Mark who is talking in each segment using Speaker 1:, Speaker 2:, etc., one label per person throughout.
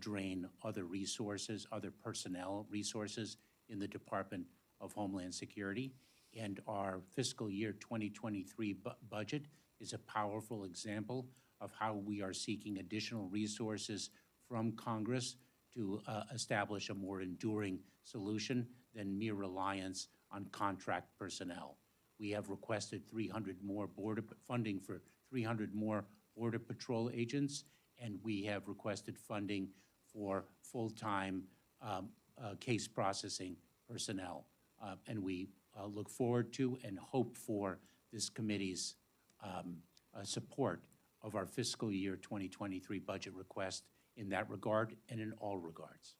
Speaker 1: drain other resources, other personnel resources in the Department of Homeland Security. And our fiscal year 2023 budget is a powerful example of how we are seeking additional resources from Congress to establish a more enduring solution than mere reliance on contract personnel. We have requested 300 more funding for 300 more Border Patrol agents, and we have requested funding for full-time case processing personnel. And we look forward to and hope for this committee's support of our fiscal year 2023 budget request in that regard and in all regards.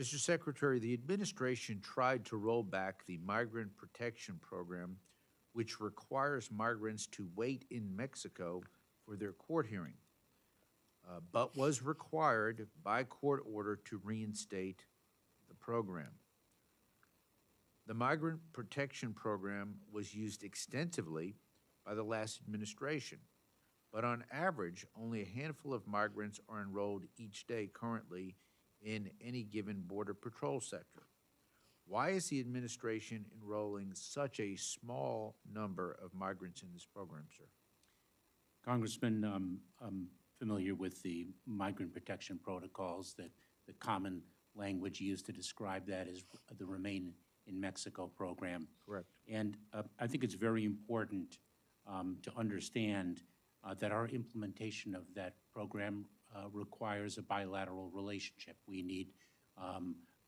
Speaker 2: Mr. Secretary, the administration tried to roll back the Migrant Protection Program, which requires migrants to wait in Mexico for their court hearing, but was required by court order to reinstate the program. The Migrant Protection Program was used extensively by the last administration, but on average, only a handful of migrants are enrolled each day currently in any given Border Patrol sector. Why is the administration enrolling such a small number of migrants in this program, sir?
Speaker 1: Congressman, I'm familiar with the migrant protection protocols, that the common language used to describe that is the Remain in Mexico program.
Speaker 2: Correct.
Speaker 1: And I think it's very important to understand that our implementation of that program requires a bilateral relationship. We need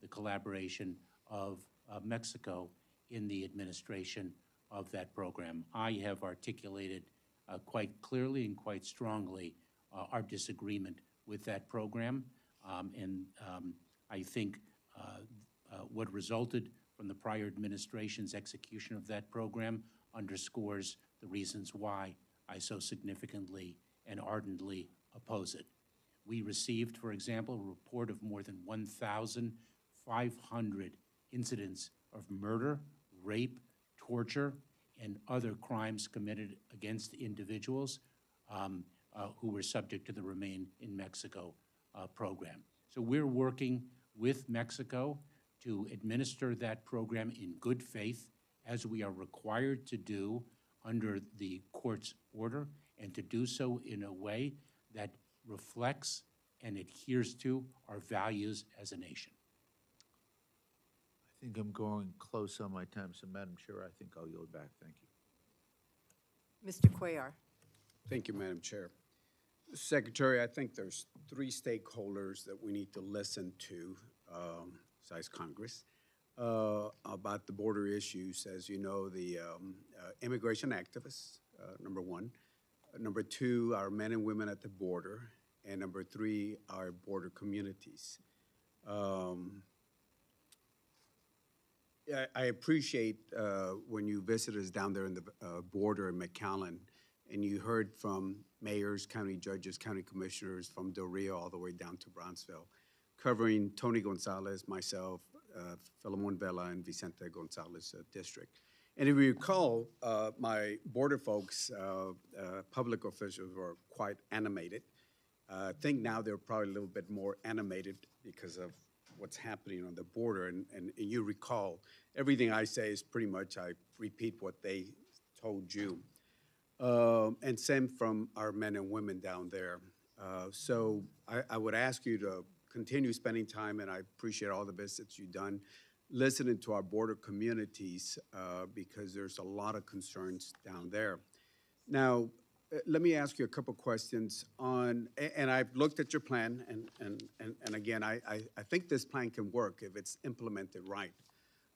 Speaker 1: the collaboration of Mexico in the administration of that program. I have articulated quite clearly and quite strongly our disagreement with that program, and I think what resulted from the prior administration's execution of that program underscores the reasons why I so significantly and ardently oppose it. We received, for example, a report of more than 1,500 incidents of murder, rape, torture, and other crimes committed against individuals who were subject to the Remain in Mexico program. So we're working with Mexico to administer that program in good faith, as we are required to do under the court's order, and to do so in a way that reflects and adheres to our values as a nation.
Speaker 2: I think I'm going close on my time, so Madam Chair, I think I'll yield back. Thank you.
Speaker 3: Mr. Cuellar.
Speaker 4: Thank you, Madam Chair. Secretary, I think there's three stakeholders that we need to listen to, besides Congress, about the border issues. As you know, the immigration activists, number one. Number two, our men and women at the border. And number three, our border communities. I appreciate when you visited us down there in the border in McAllen, and you heard from mayors, county judges, county commissioners from Del Rio all the way down to Brownsville, covering Tony Gonzalez, myself, Philemon Vela, and Vicente Gonzalez district. And if you recall, my border folks, public officials, were quite animated. I think now they're probably a little bit more animated because of what's happening on the border. And you recall, everything I say is pretty much, I repeat what they told you. And same from our men and women down there. So I would ask you to continue spending time, and I appreciate all the visits you've done, listening to our border communities, because there's a lot of concerns down there. Now, let me ask you a couple questions on, and I've looked at your plan, and again, I think this plan can work if it's implemented right.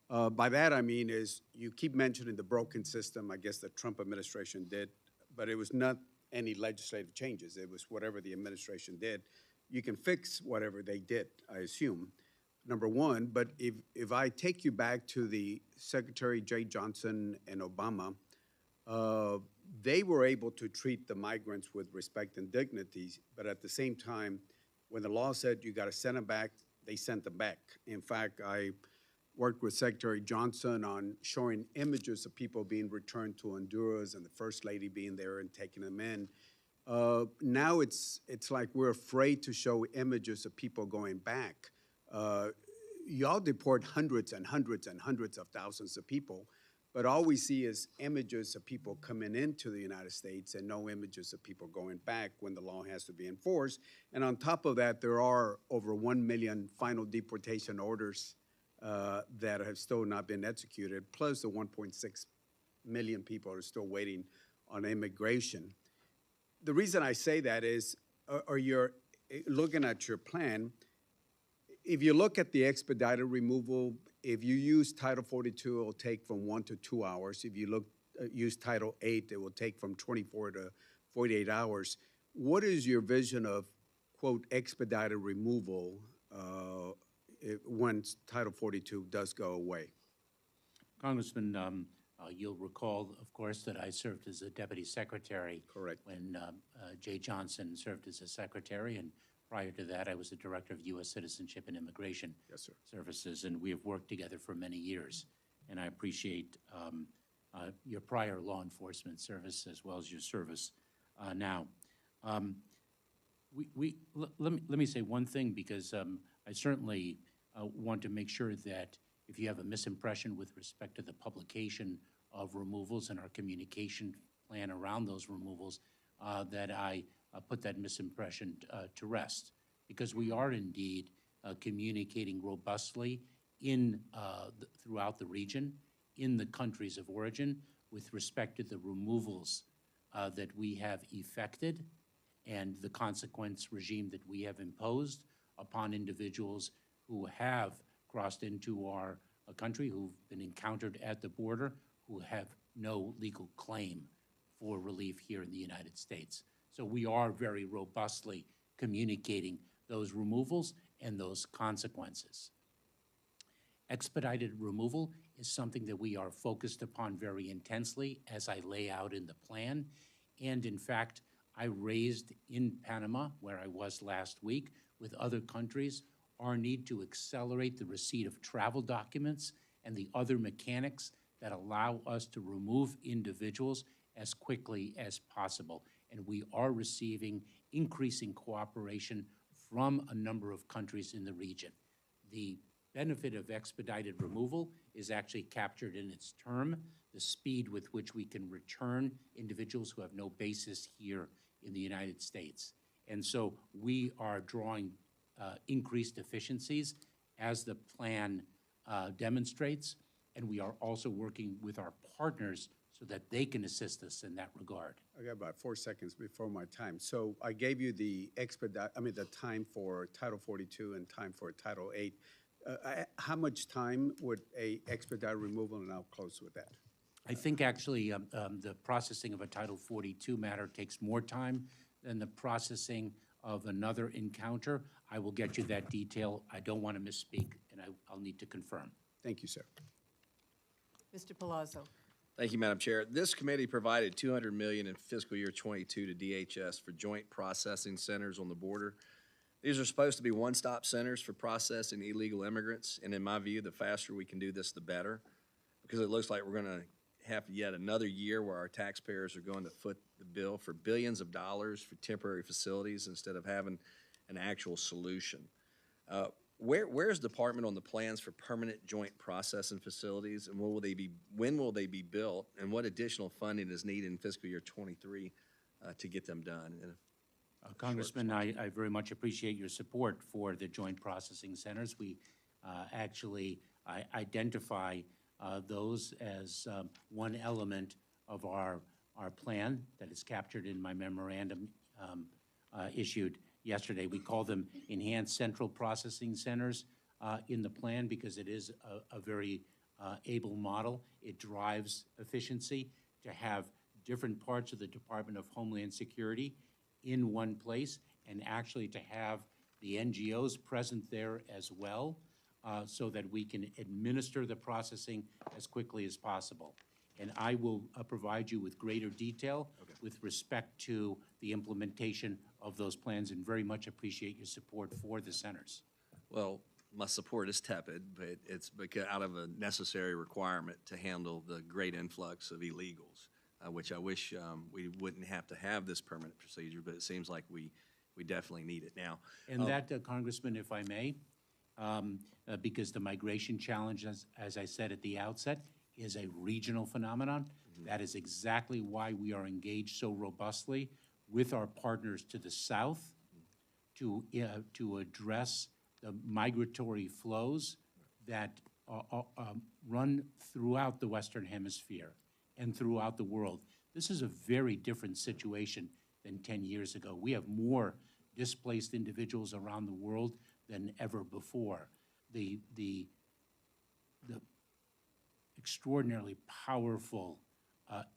Speaker 4: By that I mean is you keep mentioning the broken system, I guess the Trump administration did, but it was not any legislative changes. It was whatever the administration did. You can fix whatever they did, I assume, number one. But if I take you back to the Secretary Jay Johnson and Obama, they were able to treat the migrants with respect and dignity, but at the same time, when the law said you got to send them back, they sent them back. In fact, I worked with Secretary Johnson on showing images of people being returned to Honduras and the First Lady being there and taking them in. Now it's like we're afraid to show images of people going back. Y'all deport hundreds and hundreds and hundreds of thousands of people, but all we see is images of people coming into the United States and no images of people going back when the law has to be enforced. And on top of that, there are over 1 million final deportation orders that have still not been executed, plus the 1.6 million people are still waiting on immigration. The reason I say that is, or you're looking at your plan, if you look at the expedited removal, if you use Title 42, it will take from 1 to 2 hours. If you use Title 8, it will take from 24 to 48 hours. What is your vision of, quote, expedited removal once Title 42 does go away?
Speaker 1: Congressman, you'll recall, of course, that I served as a deputy secretary.
Speaker 4: Correct.
Speaker 1: When Jay Johnson served as a secretary, and prior to that, I was the director of U.S. Citizenship and Immigration Services, and we have worked together for many years. And I appreciate your prior law enforcement service as well as your service now. Let me say one thing, because I certainly want to make sure that if you have a misimpression with respect to the publication of removals and our communication plan around those removals, that I put that misimpression to rest, because we are indeed communicating robustly throughout the region, in the countries of origin, with respect to the removals that we have effected and the consequence regime that we have imposed upon individuals who have crossed into our country, who've been encountered at the border, who have no legal claim for relief here in the United States. So we are very robustly communicating those removals and those consequences. Expedited removal is something that we are focused upon very intensely, as I lay out in the plan. And in fact, I raised in Panama, where I was last week, with other countries, our need to accelerate the receipt of travel documents and the other mechanics that allow us to remove individuals as quickly as possible. And we are receiving increasing cooperation from a number of countries in the region. The benefit of expedited removal is actually captured in its term, the speed with which we can return individuals who have no basis here in the United States. And so we are drawing increased efficiencies as the plan demonstrates, and we are also working with our partners so that they can assist us in that regard.
Speaker 4: I got about 4 seconds before my time. So I gave you the the time for Title 42 and time for Title 8. How much time would a expedited removal, and I'll close with that?
Speaker 1: I think actually the processing of a Title 42 matter takes more time than the processing of another encounter. I will get you that detail. I don't want to misspeak, and I'll need to confirm.
Speaker 4: Thank you, sir.
Speaker 3: Mr. Palazzo.
Speaker 5: Thank you, Madam Chair. This committee provided $200 million in fiscal year '22 to DHS for joint processing centers on the border. These are supposed to be one-stop centers for processing illegal immigrants, and in my view, the faster we can do this, the better, because it looks like we're going to have yet another year where our taxpayers are going to foot the bill for billions of dollars for temporary facilities instead of having an actual solution. Where's the department on the plans for permanent joint processing facilities, and when will they be built, and what additional funding is needed in fiscal year '23 to get them done?
Speaker 1: Congressman, I very much appreciate your support for the joint processing centers. We actually identify those as one element of our plan that is captured in my memorandum issued yesterday. We call them enhanced central processing centers in the plan because it is a very able model. It drives efficiency to have different parts of the Department of Homeland Security in one place, and actually to have the NGOs present there as well, so that we can administer the processing as quickly as possible. And I will provide you with greater detail with respect to the implementation of those plans, and very much appreciate your support for the centers.
Speaker 5: Well, my support is tepid, but it's because out of a necessary requirement to handle the great influx of illegals. which I wish we wouldn't have to have this permanent procedure, but it seems like we definitely need it now.
Speaker 1: And that, Congressman, if I may, because the migration challenge, as I said at the outset, is a regional phenomenon. That is exactly why we are engaged so robustly with our partners to the south to address the migratory flows that run throughout the Western Hemisphere and throughout the world. This is a very different situation than 10 years ago. We have more displaced individuals around the world than ever before. The extraordinarily powerful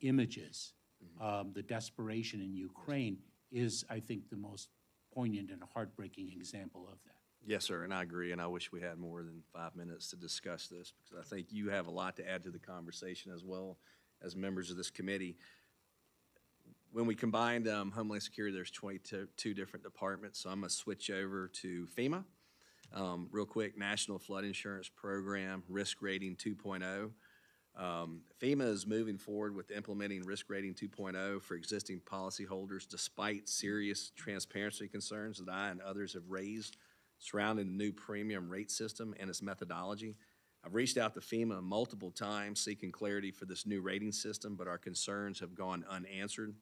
Speaker 1: images, the desperation in Ukraine is, I think, the most poignant and heartbreaking example of that.
Speaker 5: Yes, sir, and I agree, and I wish we had more than 5 minutes to discuss this, because I think you have a lot to add to the conversation as well as members of this committee. When we combined Homeland Security, there's 22 different departments, so I'm going to switch over to FEMA. Real quick, National Flood Insurance Program, Risk Rating 2.0. FEMA is moving forward with implementing Risk Rating 2.0 for existing policyholders, despite serious transparency concerns that I and others have raised surrounding the new premium rate system and its methodology. I've reached out to FEMA multiple times seeking clarity for this new rating system, but our concerns have gone unanswered.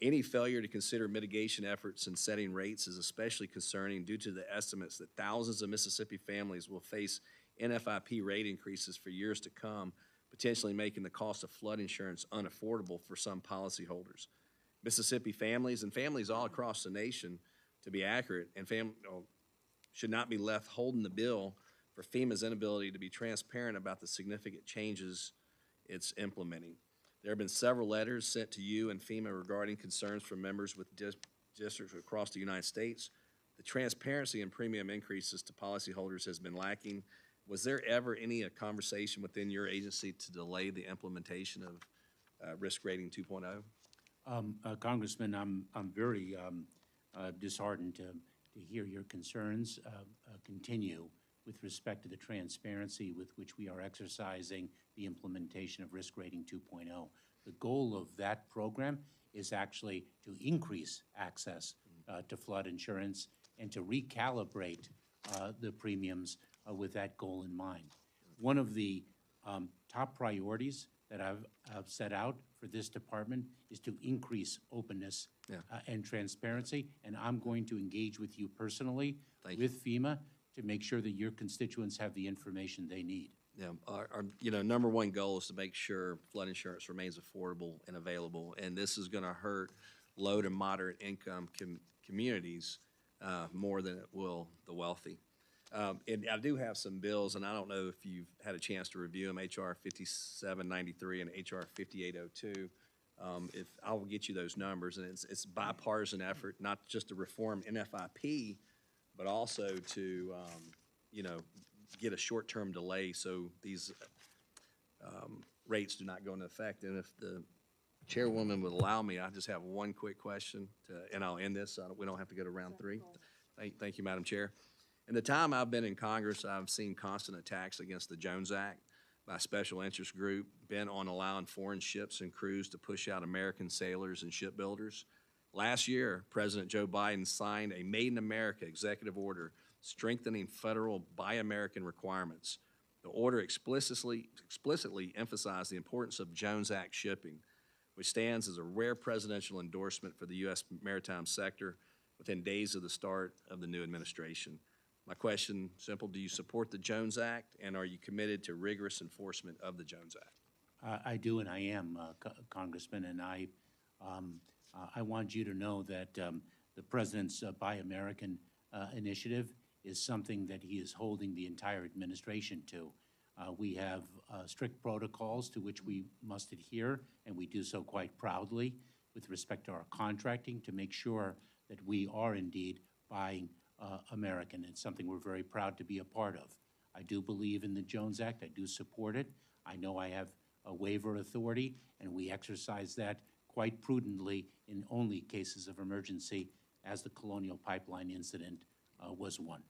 Speaker 5: Any failure to consider mitigation efforts in setting rates is especially concerning due to the estimates that thousands of Mississippi families will face NFIP rate increases for years to come, potentially making the cost of flood insurance unaffordable for some policyholders. Mississippi families and families all across the nation, to be accurate, and should not be left holding the bill for FEMA's inability to be transparent about the significant changes it's implementing. There have been several letters sent to you and FEMA regarding concerns from members with districts across the United States. The transparency in premium increases to policyholders has been lacking. Was there ever any conversation within your agency to delay the implementation of Risk Rating 2.0?
Speaker 1: Congressman, I'm very disheartened to hear your concerns continue with respect to the transparency with which we are exercising the implementation of Risk Rating 2.0. The goal of that program is actually to increase access to flood insurance and to recalibrate the premiums with that goal in mind. One of the top priorities that I've set out for this department is to increase openness and transparency, and I'm going to engage with you personally with FEMA to make sure that your constituents have the information they need.
Speaker 5: Yeah, our number one goal is to make sure flood insurance remains affordable and available, and this is going to hurt low to moderate income communities more than it will the wealthy. And I do have some bills, and I don't know if you've had a chance to review them, H.R. 5793 and H.R. 5802. If I will get you those numbers, and it's bipartisan effort, not just to reform NFIP, but also to, get a short-term delay so these rates do not go into effect. And if the chairwoman would allow me, I just have one quick question, and I'll end this. We don't have to go to round three. Thank you, Madam Chair. In the time I've been in Congress, I've seen constant attacks against the Jones Act by a special interest group bent on allowing foreign ships and crews to push out American sailors and shipbuilders. Last year, President Joe Biden signed a Made in America executive order strengthening federal Buy American requirements. The order explicitly emphasized the importance of Jones Act shipping, which stands as a rare presidential endorsement for the U.S. maritime sector within days of the start of the new administration. My question, simple, do you support the Jones Act, and are you committed to rigorous enforcement of the Jones Act?
Speaker 1: I do, and I am, Congressman, and I want you to know that the President's Buy American initiative is something that he is holding the entire administration to. We have strict protocols to which we must adhere, and we do so quite proudly with respect to our contracting to make sure that we are indeed buying American. It's something we're very proud to be a part of. I do believe in the Jones Act. I do support it. I know I have a waiver authority, and we exercise that quite prudently in only cases of emergency, as the Colonial Pipeline incident was one.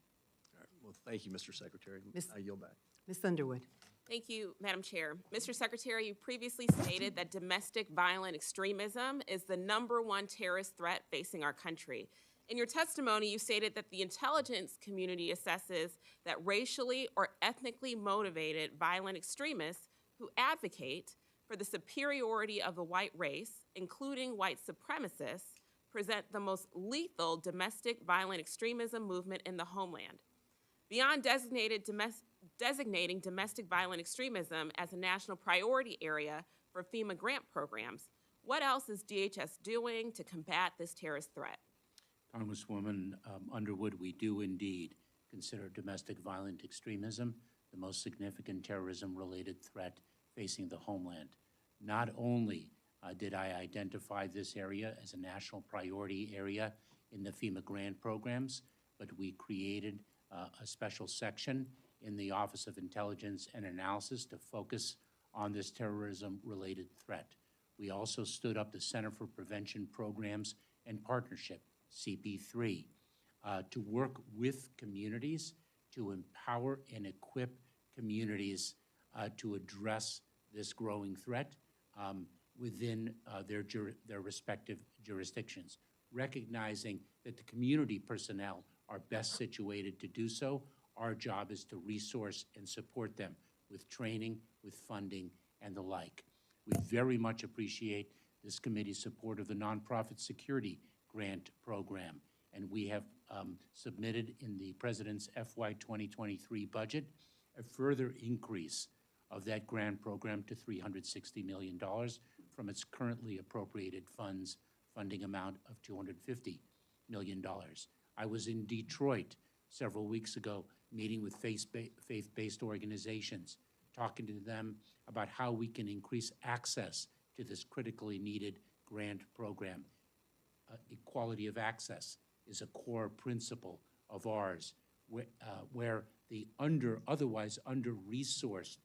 Speaker 5: All right. Well, thank you, Mr. Secretary. I yield back.
Speaker 3: Ms. Underwood.
Speaker 6: Thank you, Madam Chair. Mr. Secretary, you previously stated that domestic violent extremism is the #1 terrorist threat facing our country. In your testimony, you stated that the intelligence community assesses that racially or ethnically motivated violent extremists who advocate for the superiority of the white race, including white supremacists, present the most lethal domestic violent extremism movement in the homeland. Beyond designating domestic violent extremism as a national priority area for FEMA grant programs, what else is DHS doing to combat this terrorist threat?
Speaker 1: Congresswoman Underwood, we do indeed consider domestic violent extremism the most significant terrorism-related threat facing the homeland. Not only did I identify this area as a national priority area in the FEMA grant programs, but we created a special section in the Office of Intelligence and Analysis to focus on this terrorism-related threat. We also stood up the Center for Prevention Programs and Partnership, CP3, to work with communities to empower and equip communities to address this growing threat within their respective jurisdictions, recognizing that the community personnel are best situated to do so. Our job is to resource and support them with training, with funding, and the like. We very much appreciate this committee's support of the Nonprofit Security Grant Program, and we have submitted in the President's FY 2023 budget a further increase of that grant program to $360 million from its currently appropriated funding amount of $250 million. I was in Detroit several weeks ago meeting with faith-based organizations, talking to them about how we can increase access to this critically needed grant program. Equality of access is a core principle of ours, where the otherwise under-resourced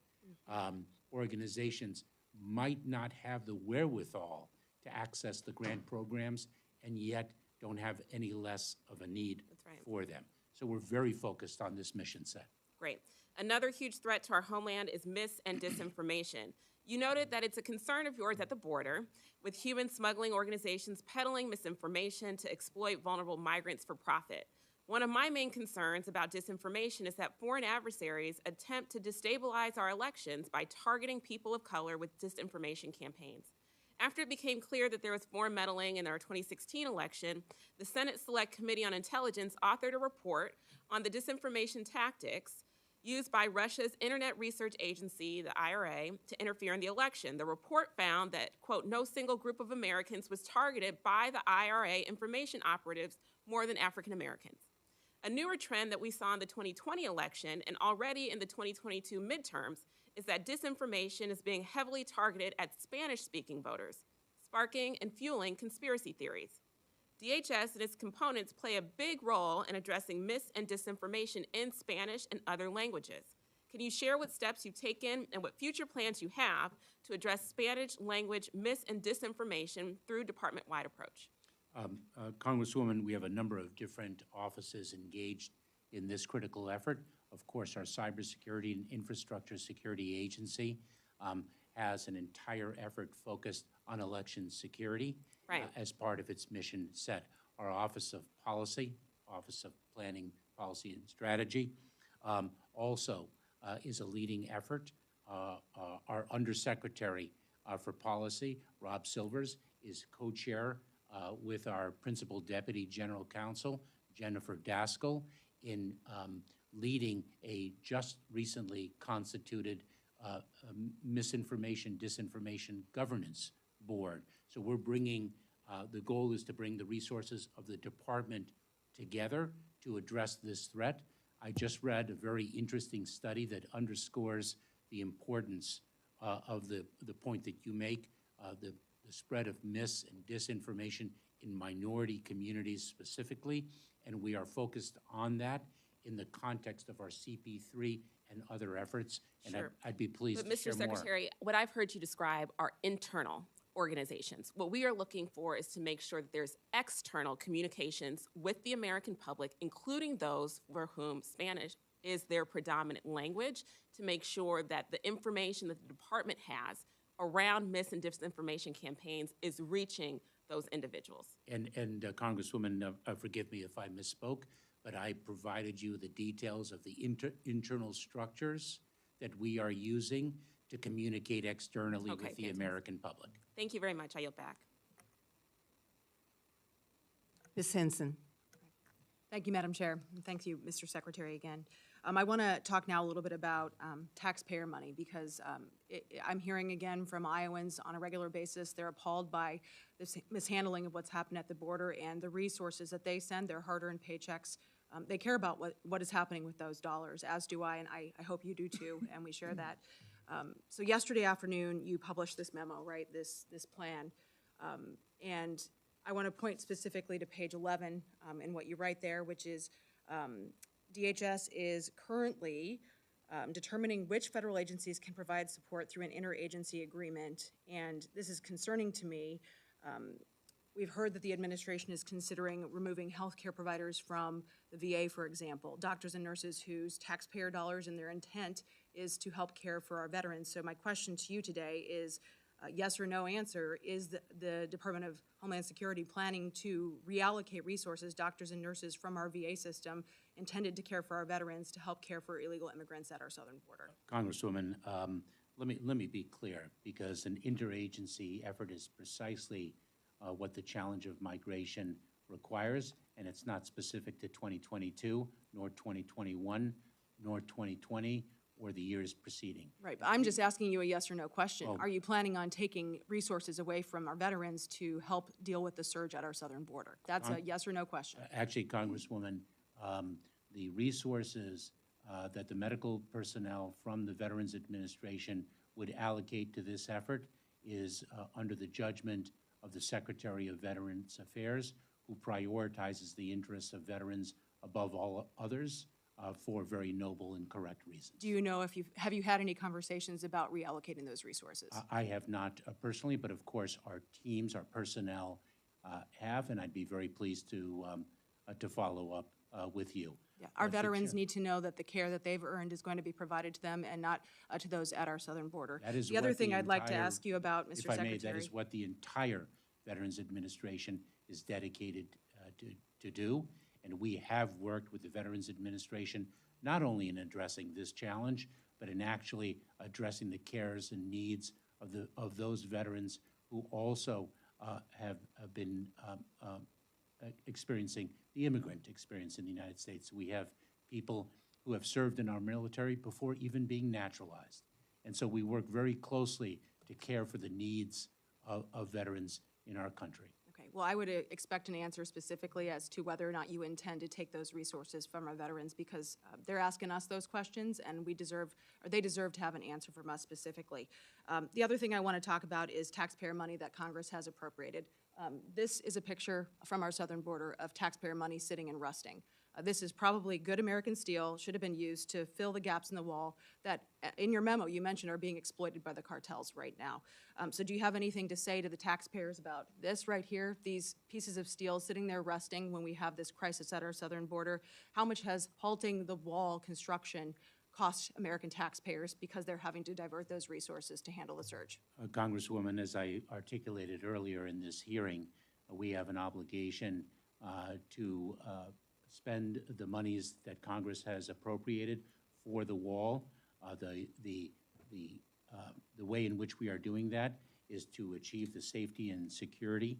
Speaker 1: organizations might not have the wherewithal to access the grant programs and yet don't have any less of a need for them. So we're very focused on this mission set.
Speaker 6: Great. Another huge threat to our homeland is mis- and disinformation. You noted that it's a concern of yours at the border, with human smuggling organizations peddling misinformation to exploit vulnerable migrants for profit. One of my main concerns about disinformation is that foreign adversaries attempt to destabilize our elections by targeting people of color with disinformation campaigns. After it became clear that there was foreign meddling in our 2016 election, the Senate Select Committee on Intelligence authored a report on the disinformation tactics used by Russia's Internet Research Agency, the IRA, to interfere in the election. The report found that, quote, no single group of Americans was targeted by the IRA information operatives more than African Americans. A newer trend that we saw in the 2020 election and already in the 2022 midterms is that disinformation is being heavily targeted at Spanish-speaking voters, sparking and fueling conspiracy theories. DHS and its components play a big role in addressing mis- and disinformation in Spanish and other languages. Can you share what steps you've taken and what future plans you have to address Spanish language mis- and disinformation through department-wide approach?
Speaker 1: Congresswoman, we have a number of different offices engaged in this critical effort. Of course, our Cybersecurity and Infrastructure Security Agency has an entire effort focused on election security as part of its mission set. Our Office of Policy, Office of Planning, Policy and Strategy, also is a leading effort. Our Undersecretary for Policy, Rob Silvers, is co-chair with our Principal Deputy General Counsel, Jennifer Daskell, in leading a just recently constituted misinformation, disinformation governance board. So we're bringing, the goal is to bring the resources of the department together to address this threat. I just read a very interesting study that underscores the importance of the point that you make, the spread of mis- and disinformation in minority communities specifically, and we are focused on that in the context of our CP3 and other efforts, and
Speaker 6: Sure.
Speaker 1: I'd be pleased
Speaker 6: But
Speaker 1: to
Speaker 6: Mr.
Speaker 1: share more.
Speaker 6: Secretary, what I've heard you describe are internal organizations. What we are looking for is to make sure that there's external communications with the American public, including those for whom Spanish is their predominant language to make sure that the information that the department has around mis and disinformation campaigns is reaching those individuals.
Speaker 1: And Congresswoman, forgive me if I misspoke, but I provided you the details of the internal structures that we are using to communicate externally
Speaker 6: Okay,
Speaker 1: with the
Speaker 6: fantastic.
Speaker 1: American public.
Speaker 6: Thank you very much. I yield back.
Speaker 3: Ms. Henson.
Speaker 7: Thank you, Madam Chair. And thank you, Mr. Secretary, again. I want to talk now a little bit about taxpayer money because I'm hearing again from Iowans on a regular basis. They're appalled by this mishandling of what's happened at the border and the resources that they send, their hard-earned paychecks. They care about what is happening with those dollars, as do I, and I hope you do too, and we share that. So yesterday afternoon, you published this memo, right, this plan, and I want to point specifically to page 11 in what you write there, which is DHS is currently determining which federal agencies can provide support through an interagency agreement, and this is concerning to me. We've heard that the administration is considering removing healthcare providers from the VA, for example, doctors and nurses whose taxpayer dollars and their intent is to help care for our veterans. So my question to you today is, yes or no answer, is the Department of Homeland Security planning to reallocate resources, doctors and nurses from our VA system intended to care for our veterans to help care for illegal immigrants at our southern border?
Speaker 1: Congresswoman, let me be clear, because an interagency effort is precisely what the challenge of migration requires, and it's not specific to 2022, nor 2021, nor 2020, or the years preceding.
Speaker 7: Right, but I'm just asking you a yes or no question.
Speaker 1: Oh.
Speaker 7: Are you planning on taking resources away from our veterans to help deal with the surge at our southern border? That's a yes or no question.
Speaker 1: Actually, Congresswoman, the resources that the medical personnel from the Veterans Administration would allocate to this effort is under the judgment of the Secretary of Veterans Affairs, who prioritizes the interests of veterans above all others for very noble and correct reasons.
Speaker 7: Do you know if have you had any conversations about reallocating those resources?
Speaker 1: I have not personally, but of course our teams, our personnel have, and I'd be very pleased to follow up with you.
Speaker 7: Yeah, our
Speaker 1: Mr.
Speaker 7: veterans
Speaker 1: Chair.
Speaker 7: need to know that the care that they've earned is going to be provided to them and not to those at our southern border.
Speaker 1: That is
Speaker 7: the other
Speaker 1: what
Speaker 7: thing
Speaker 1: the
Speaker 7: I'd like to
Speaker 1: entire-
Speaker 7: ask you about, Mr.
Speaker 1: If I
Speaker 7: Secretary.
Speaker 1: may, that is what the entire Veterans Administration is dedicated to do. And we have worked with the Veterans Administration not only in addressing this challenge, but in actually addressing the cares and needs of those veterans who also have been experiencing the immigrant experience in the United States. We have people who have served in our military before even being naturalized. And so we work very closely to care for the needs of veterans in our country.
Speaker 7: Okay, well, I would expect an answer specifically as to whether or not you intend to take those resources from our veterans, because they're asking us those questions, and they deserve to have an answer from us specifically. The other thing I want to talk about is taxpayer money that Congress has appropriated. This is a picture from our southern border of taxpayer money sitting and rusting. This is probably good American steel, should have been used to fill the gaps in the wall that, in your memo, you mentioned are being exploited by the cartels right now. So do you have anything to say to the taxpayers about this right here, these pieces of steel sitting there rusting when we have this crisis at our southern border? How much has halting the wall construction cost American taxpayers because they're having to divert those resources to handle the surge?
Speaker 1: Congresswoman, as I articulated earlier in this hearing, we have an obligation to spend the monies that Congress has appropriated for the wall. The way in which we are doing that is to achieve the safety and security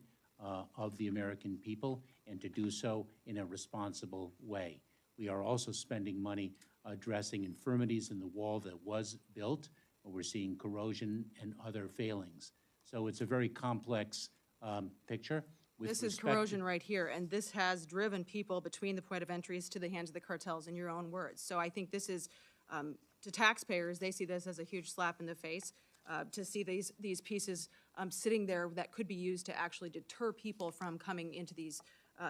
Speaker 1: of the American people, and to do so in a responsible way. We are also spending money addressing infirmities in the wall that was built. We're seeing corrosion and other failings. So it's a very complex picture. With
Speaker 7: This is
Speaker 1: respect to-
Speaker 7: corrosion right here, and this has driven people between the point of entries to the hands of the cartels, in your own words. So I think this is, to taxpayers, they see this as a huge slap in the face, to see these pieces sitting there that could be used to actually deter people from coming into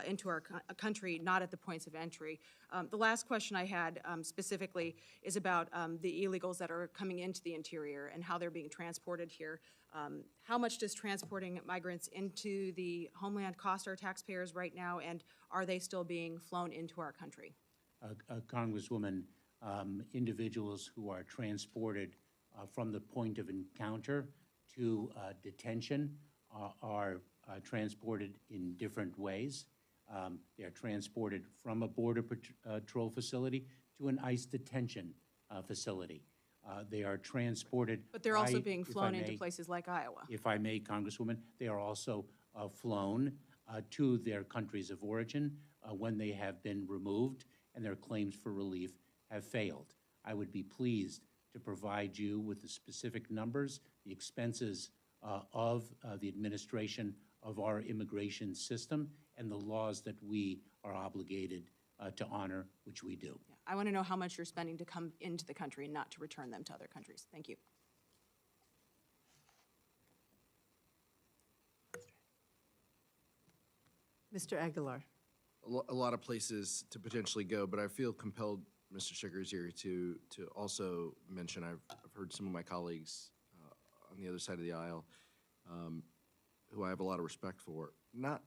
Speaker 7: into our country, not at the points of entry. The last question I had specifically is about the illegals that are coming into the interior and how they're being transported here. How much does transporting migrants into the homeland cost our taxpayers right now, and are they still being flown into our country?
Speaker 1: Congresswoman, individuals who are transported from the point of encounter to detention are transported in different ways. They are transported from a Border Patrol facility to an ICE detention facility. They are transported.
Speaker 7: But they're also
Speaker 1: by,
Speaker 7: being
Speaker 1: if I
Speaker 7: flown into
Speaker 1: may-
Speaker 7: places like Iowa.
Speaker 1: If I may, Congresswoman, they are also flown to their countries of origin when they have been removed and their claims for relief have failed. I would be pleased to provide you with the specific numbers, the expenses of the administration of our immigration system, and the laws that we are obligated to honor, which we do.
Speaker 7: Yeah. I want to know how much you're spending to come into the country and not to return them to other countries. Thank you.
Speaker 3: Mr. Aguilar.
Speaker 8: A lot of places to potentially go, but I feel compelled, Mr. Secretary, to also mention, I've heard some of my colleagues on the other side of the aisle, who I have a lot of respect for. Not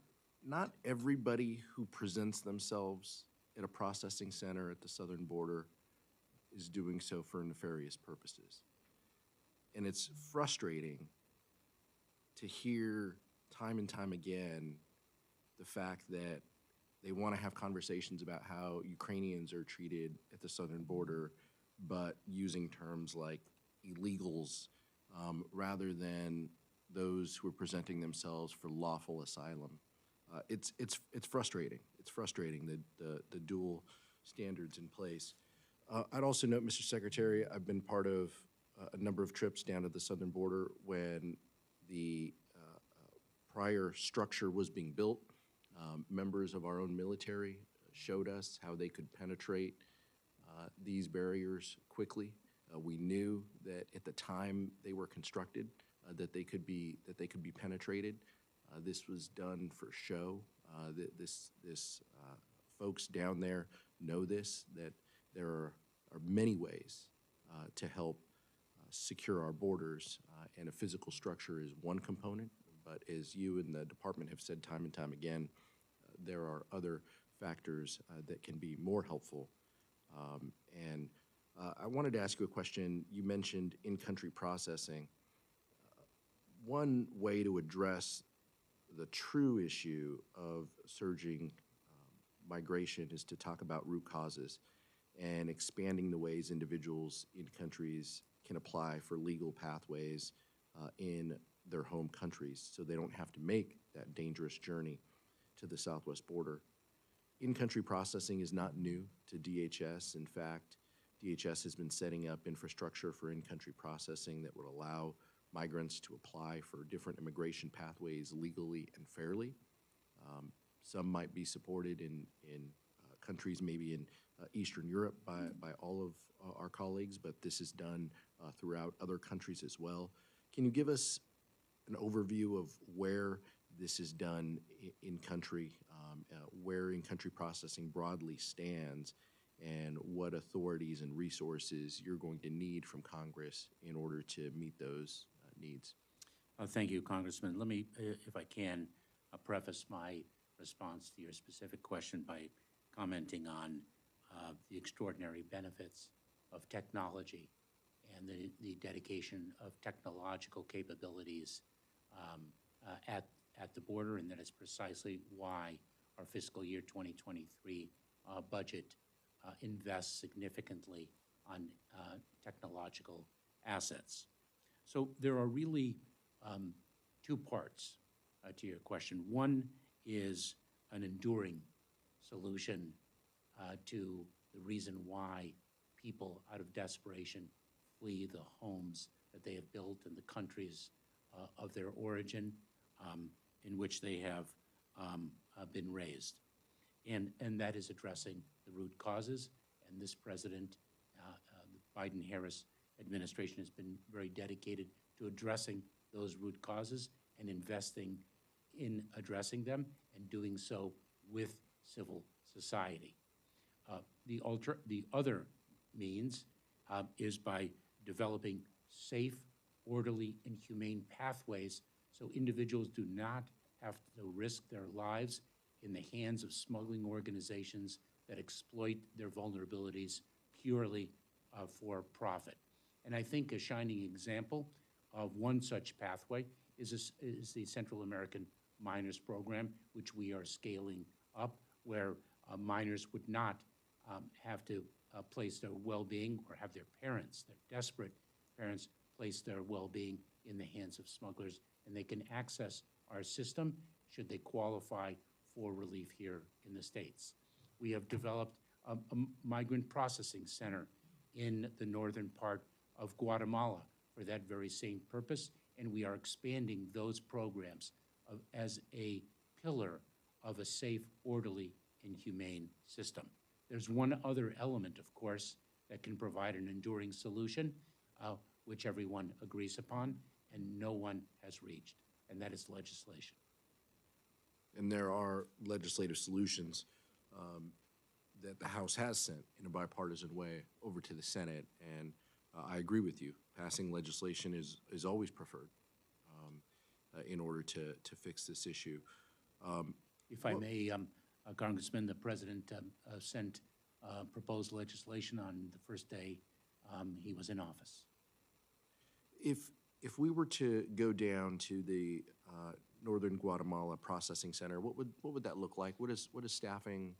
Speaker 8: everybody who presents themselves at a processing center at the southern border is doing so for nefarious purposes. And it's frustrating to hear time and time again the fact that they want to have conversations about how Ukrainians are treated at the southern border, but using terms like illegals rather than those who are presenting themselves for lawful asylum. It's frustrating. It's frustrating, the dual standards in place. I'd also note, Mr. Secretary, I've been part of a number of trips down to the southern border when the prior structure was being built. Members of our own military showed us how they could penetrate these barriers quickly. We knew that at the time they were constructed, that they could be penetrated. This was done for show. Folks down there know this, that there are many ways to help secure our borders, and a physical structure is one component. But as you and the department have said time and time again, there are other factors that can be more helpful. I wanted to ask you a question. You mentioned in-country processing. One way to address the true issue of surging migration is to talk about root causes and expanding the ways individuals in countries can apply for legal pathways in their home countries so they don't have to make that dangerous journey to the southwest border. In-country processing is not new to DHS. In fact, DHS has been setting up infrastructure for in-country processing that would allow migrants to apply for different immigration pathways legally and fairly. Some might be supported in countries maybe in Eastern Europe by all of our colleagues, but this is done throughout other countries as well. Can you give us an overview of where this is done in country, where in-country processing broadly stands, and what authorities and resources you're going to need from Congress in order to meet those needs?
Speaker 1: Thank you, Congressman. Let me, if I can, preface my response to your specific question by commenting on the extraordinary benefits of technology and the dedication of technological capabilities at the border, and that is precisely why our fiscal year 2023 budget invests significantly on technological assets. So there are really two parts to your question. One is an enduring solution to the reason why people out of desperation flee the homes that they have built in the countries of their origin in which they have been raised. And that is addressing the root causes. And this president, the Biden-Harris administration, has been very dedicated to addressing those root causes and investing in addressing them and doing so with civil society. The other means is by developing safe, orderly, and humane pathways so individuals do not have to risk their lives in the hands of smuggling organizations that exploit their vulnerabilities purely for profit. And I think a shining example of one such pathway is the Central American Minors Program, which we are scaling up, where minors would not have to place their well-being or have their parents, their desperate parents, place their well-being in the hands of smugglers, and they can access our system should they qualify for relief here in the States. We have developed a migrant processing center in the northern part of Guatemala for that very same purpose, and we are expanding those programs as a pillar of a safe, orderly, and humane system. There's one other element, of course, that can provide an enduring solution, which everyone agrees upon and no one has reached, and that is legislation.
Speaker 8: And there are legislative solutions that the House has sent in a bipartisan way over to the Senate, and I agree with you. Passing legislation is always preferred in order to fix this issue.
Speaker 1: If I may, Congressman, the President sent proposed legislation on the first day he was in office.
Speaker 8: If we were to go down to the Northern Guatemala Processing Center, what would that look like? What does staffing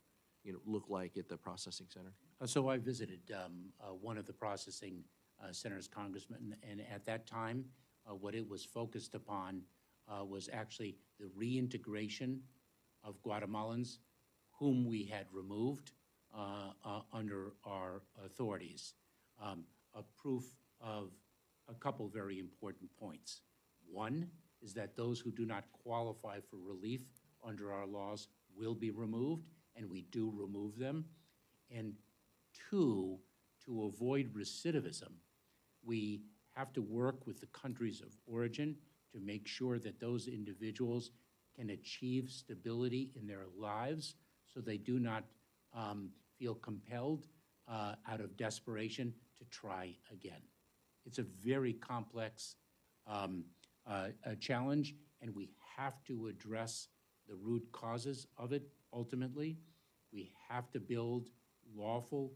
Speaker 8: look like at the processing center?
Speaker 1: So I visited one of the processing centers, Congressman, and at that time, what it was focused upon was actually the reintegration of Guatemalans whom we had removed under our authorities. A proof of a couple very important points. One is that those who do not qualify for relief under our laws will be removed, and we do remove them. And two, to avoid recidivism, we have to work with the countries of origin to make sure that those individuals can achieve stability in their lives so they do not feel compelled out of desperation to try again. It's a very complex challenge, and we have to address the root causes of it ultimately. We have to build lawful,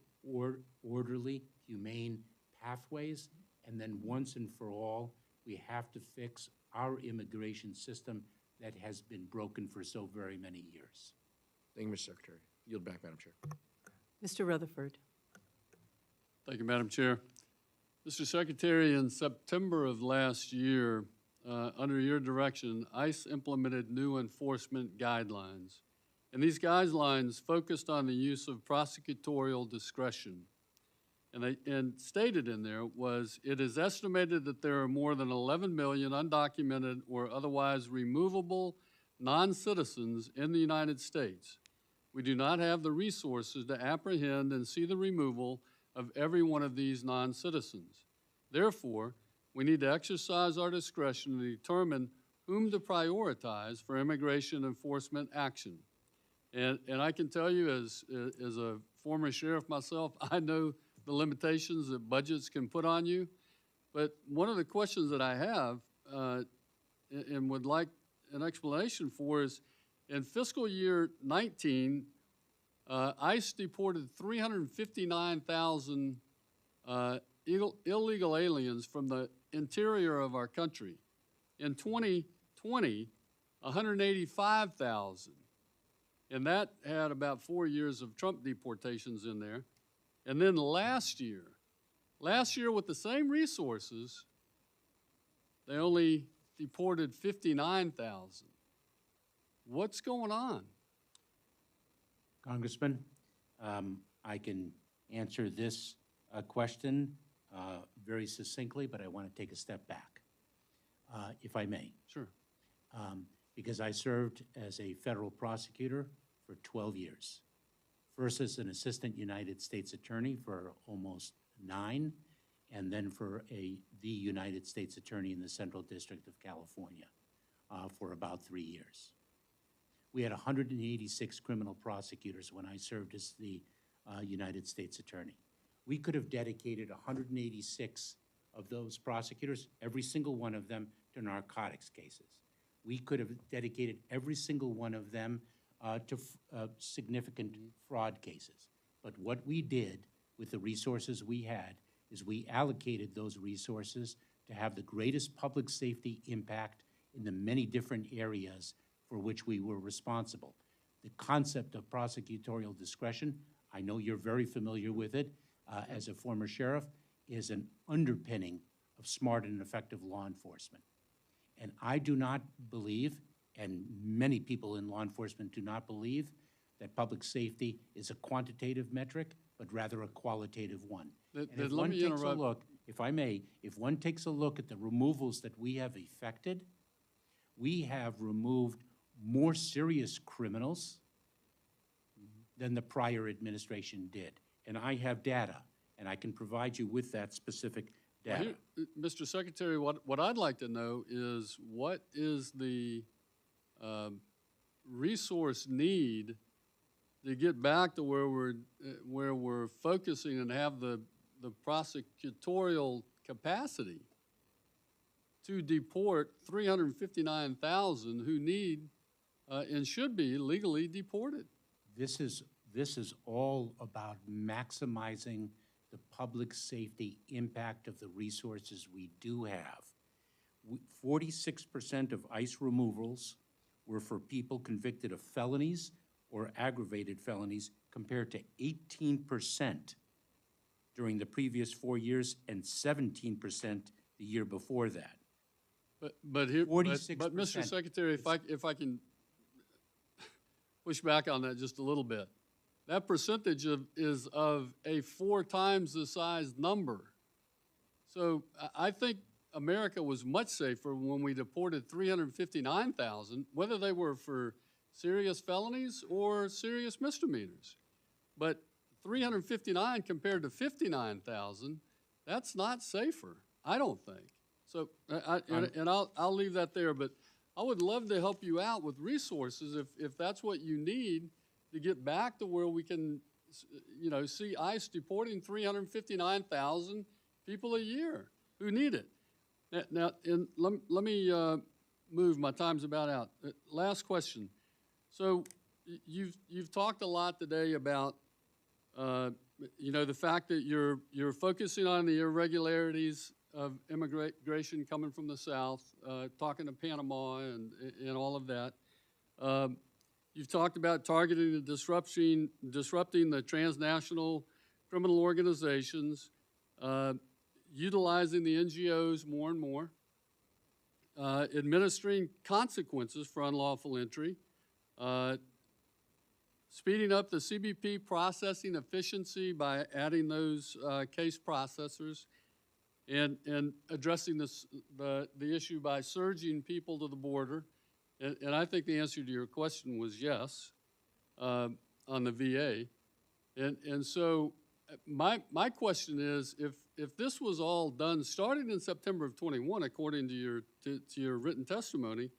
Speaker 1: orderly, humane pathways, and then once and for all, we have to fix our immigration system that has been broken for so very many years.
Speaker 8: Thank you, Mr. Secretary. Yield back, Madam Chair.
Speaker 3: Mr. Rutherford.
Speaker 9: Thank you, Madam Chair. Mr. Secretary, in September of last year, under your direction, ICE implemented new enforcement guidelines. And these guidelines focused on the use of prosecutorial discretion. And stated in there was, it is estimated that there are more than 11 million undocumented or otherwise removable non-citizens in the United States. We do not have the resources to apprehend and see the removal of every one of these non-citizens. Therefore, we need to exercise our discretion to determine whom to prioritize for immigration enforcement action. And I can tell you, as a former sheriff myself, I know the limitations that budgets can put on you. But one of the questions that I have and would like an explanation for is, in fiscal year 19, ICE deported 359,000 illegal aliens from the interior of our country. In 2020, 185,000. And that had about 4 years of Trump deportations in there. And then last year with the same resources, they only deported 59,000. What's going on?
Speaker 1: Congressman, I can answer this question very succinctly, but I want to take a step back, if I may.
Speaker 9: Sure.
Speaker 1: Because I served as a federal prosecutor for 12 years. First as an assistant United States attorney for almost 9, and then for the United States attorney in the Central District of California for about 3 years. We had 186 criminal prosecutors when I served as the United States attorney. We could have dedicated 186 of those prosecutors, every single one of them, to narcotics cases. We could have dedicated every single one of them to significant fraud cases. But what we did with the resources we had is we allocated those resources to have the greatest public safety impact in the many different areas for which we were responsible. The concept of prosecutorial discretion, I know you're very familiar with it as a former sheriff, is an underpinning of smart and effective law enforcement. And I do not believe, and many people in law enforcement do not believe, that public safety is a quantitative metric, but rather a qualitative one. And if
Speaker 9: let
Speaker 1: one
Speaker 9: me
Speaker 1: takes a
Speaker 9: interrupt.
Speaker 1: look, if I may, if one takes a look at the removals that we have effected, we have removed more serious criminals than the prior administration did. And I have data, and I can provide you with that specific
Speaker 9: Well,
Speaker 1: data.
Speaker 9: here, Mr. Secretary, what I'd like to know is what is the resource need to get back to where we're focusing and have the prosecutorial capacity to deport 359,000 who need and should be legally deported.
Speaker 1: This is all about maximizing the public safety impact of the resources we do have. 46% of ICE removals were for people convicted of felonies or aggravated felonies, compared to 18% during the previous 4 years and 17% the year before that.
Speaker 9: But here, but Mr.
Speaker 1: 46%.
Speaker 9: Secretary, if I can push back on that just a little bit, that percentage is of a 4 times the size number. So I think America was much safer when we deported 359,000, whether they were for serious felonies or serious misdemeanors. But 359 compared to 59,000, that's not safer, I don't think. So, I'll leave that there, but I would love to help you out with resources if that's what you need to get back to where we can, see ICE deporting 359,000 people a year who need it. Now, let me move. My time's about out. Last question. So, you've talked a lot today about, the fact that you're focusing on the irregularities of immigration coming from the South, talking to Panama and all of that. You've talked about targeting and disrupting the transnational criminal organizations, utilizing the NGOs more and more, administering consequences for unlawful entry, speeding up the CBP processing efficiency by adding those case processors, and addressing the issue by surging people to the border. And I think the answer to your question was yes on the VA. And so my question is, if this was all done starting in September of 21, according to your written testimony,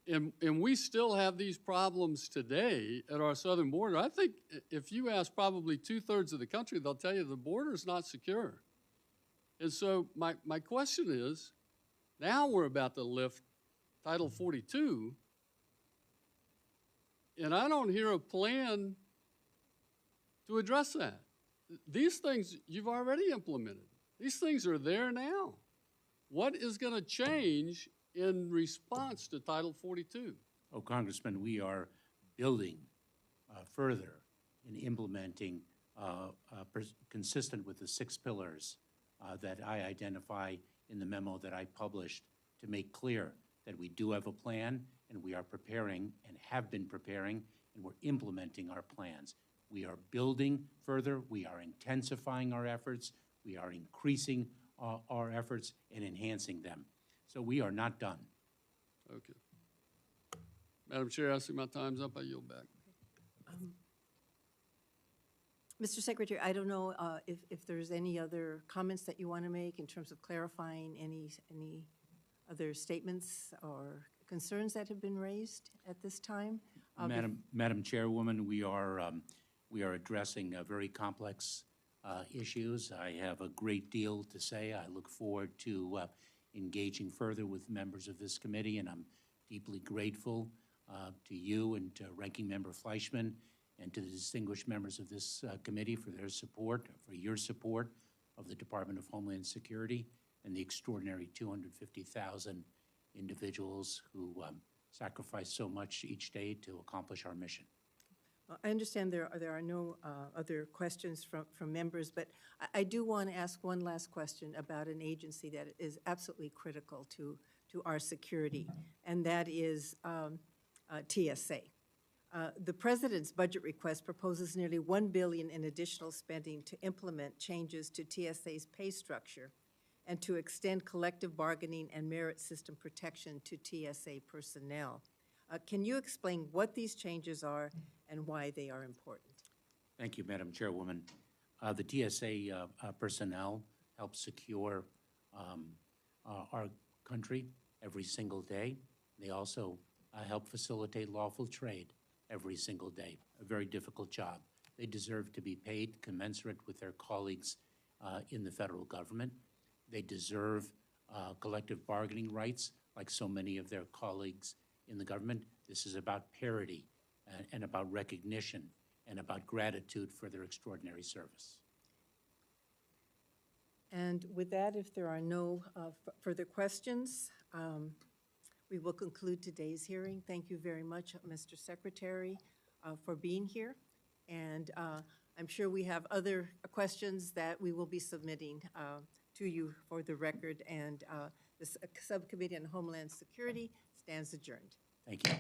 Speaker 9: and we still have these problems today at our southern border, I think if you ask probably 2/3 of the country, they'll tell you the border is not secure. And so my question is, now we're about to lift Title 42, and I don't hear a plan to address that. These things you've already implemented. These things are there now. What is going to change in response to Title 42?
Speaker 1: Oh, Congressman, we are building further in implementing consistent with the 6 pillars that I identify in the memo that I published to make clear that we do have a plan, and we are preparing and have been preparing, and we're implementing our plans. We are building further. We are intensifying our efforts. We are increasing our efforts and enhancing them. So we are not done.
Speaker 9: Okay. Madam Chair, I see my time's up. I yield back.
Speaker 3: Mr. Secretary, I don't know if there's any other comments that you want to make in terms of clarifying any other statements or concerns that have been raised at this time?
Speaker 1: Madam Chairwoman, we are addressing very complex issues. I have a great deal to say. I look forward to engaging further with members of this committee, and I'm deeply grateful to you and to Ranking Member Fleischman and to the distinguished members of this committee for their support, for your support of the Department of Homeland Security and the extraordinary 250,000 individuals who sacrifice so much each day to accomplish our mission.
Speaker 3: Well, I understand there are no other questions from members, but I do want to ask one last question about an agency that is absolutely critical to our security, and that is TSA. The President's budget request proposes nearly $1 billion in additional spending to implement changes to TSA's pay structure and to extend collective bargaining and merit system protection to TSA personnel. Can you explain what these changes are and why they are important?
Speaker 1: Thank you, Madam Chairwoman. The TSA personnel help secure our country every single day. They also help facilitate lawful trade every single day, a very difficult job. They deserve to be paid commensurate with their colleagues in the federal government. They deserve collective bargaining rights like so many of their colleagues in the government. This is about parity and about recognition and about gratitude for their extraordinary service.
Speaker 3: And with that, if there are no further questions, we will conclude today's hearing. Thank you very much, Mr. Secretary, for being here. And I'm sure we have other questions that we will be submitting to you for the record. And the Subcommittee on Homeland Security stands adjourned.
Speaker 1: Thank you.